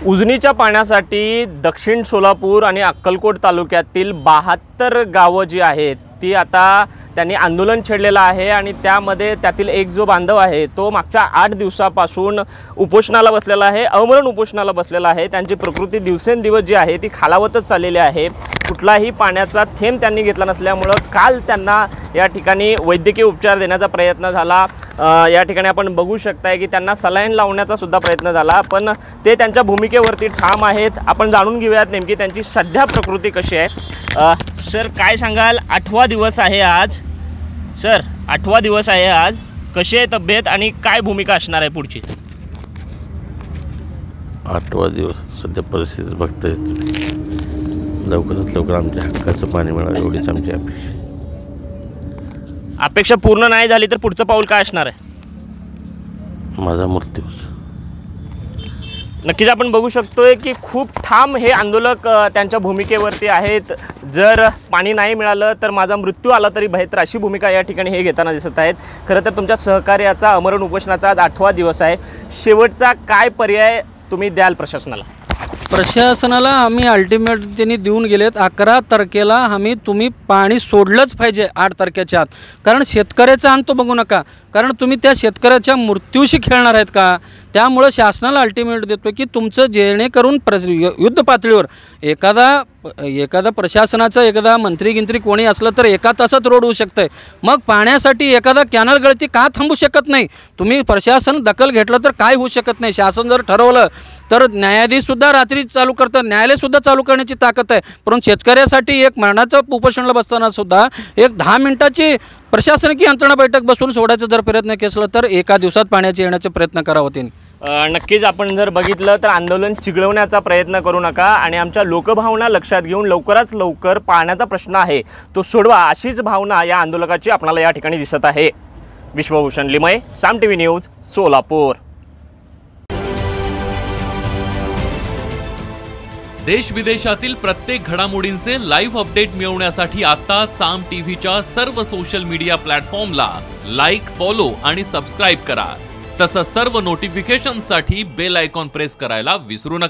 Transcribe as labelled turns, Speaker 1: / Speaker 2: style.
Speaker 1: उजनीच्या पाण्यासाठी दक्षिण सोलापूर आणि अक्कलकोट तालुक्यातील 72 गावं जी आहेत ती आता त्यांनी आंदोलन छेडलेलं आहे आणि त्यातील एक जो बांधव आहे तो मागच्या 8 दिवसापासून उपोषणाला बसलेला आहे, अमरण उपोषणाला बसलेला आहे। त्यांची प्रकृती दिवसेंदिवस जी आहे ती खालावतच चाललेली आहे। कुठलाही पाण्याचा थेंब त्यांनी घेतला नसल्यामुळे काल त्यांना या ठिकाणी वैद्यकीय उपचार देण्याचा प्रयत्न झाला। या ठिकाणी आपण बघू शकताय की त्यांना सलाईन लावण्याचा सुद्धा प्रयत्न झाला, पण ते त्यांच्या भूमिकेवरती ठाम आहेत। आपण जाणून घेऊयात नेमकी त्यांची सध्या प्रकृती कशी आहे। सर काय सांगाल, 8वा दिवस आहे आज। सर 8वा दिवस आहे आज, कशी आहे तब्येत आणि काय भूमिका असणार आहे पुढची?
Speaker 2: 8वा दिवस सध्या परिस्थिती बघताय, लवकरात लवकर आमच्या हक्काचं पाणी मिळावं एवढीच आमची अपेक्षा।
Speaker 1: अपेक्षा पूर्ण नाही झाली तर पुढचं पाऊल काय असणार आहे?
Speaker 2: माझा मृत्यूच।
Speaker 1: नक्कीच आपण बघू शकतोय की खूप ठाम हे आंदोलक त्यांच्या भूमिकेवरती आहेत। जर पाणी नाही मिळालं तर माझा मृत्यू आला तरी बेहतर, अशी भूमिका या ठिकाणी हे घेताना दिसत आहेत। खरं तर तुमच्या सहकार्याचा अमरण उपोषणाचा आज 8वा दिवस आहे। शेवटचा काय पर्याय तुम्ही द्याल प्रशासनाला?
Speaker 3: प्रशासनाला आम्ही अल्टिमेट त्यांनी देऊन गेलेत। 11 तारखेला तुम्ही पाणी सोडलंच पाहिजे 8 तारखेच्या आत, कारण शेतकऱ्याचा अंत बघू नका, कारण तुम्ही त्या शेतकऱ्याच्या मृत्यूशी खेळणार आहेत का? त्यामुळे शासनाला अल्टिमेट देतो की तुमचं जेणेकरून युद्ध पातळीवर एखादा प्रशासनाचा एखादा मंत्री कोणी असलं तर 1 तासात रोड होऊ शकतं। मग पाण्यासाठी एखादा कॅनल गळती का थांबू शकत नाही? तुम्ही प्रशासन दखल घेतलं तर काय होऊ शकत नाही? शासन जर ठरवलं तर न्यायाधीशसुद्धा रात्री चालू करतात, न्यायालयसुद्धा चालू करण्याची ताकद आहे। परंतु शेतकऱ्यासाठी एक मरणाचं उपोषणाला बसताना सुद्धा एक 10 मिनिटाची प्रशासकीय यंत्रणा बैठक बसून सोडायचा जर प्रयत्न केला तर 1 दिवसात पाण्याचे येण्याचे प्रयत्न करावा त्यांनी।
Speaker 1: नक्कीच आपण जर बघितलं तर आंदोलन चिघळवण्याचा प्रयत्न करू नका आणि आमच्या लोकभावना लक्षात घेऊन लवकरात लवकर पाण्याचा प्रश्न आहे तो सोडवा, अशीच भावना या आंदोलकाची आपल्याला या ठिकाणी दिसत आहे। विश्वभूषण लिमये, साम टीव्ही न्यूज, सोलापूर।
Speaker 4: देश विदेशातील प्रत्येक घडामोडींचे लाईव्ह अपडेट मिळवण्यासाठी आता साम टीव्हीच्या सर्व सोशल मीडिया प्लॅटफॉर्मला लाईक, फॉलो आणि सबस्क्राइब करा। तसंच सर्व नोटिफिकेशनसाठी बेल आयकॉन प्रेस करायला विसरू नका।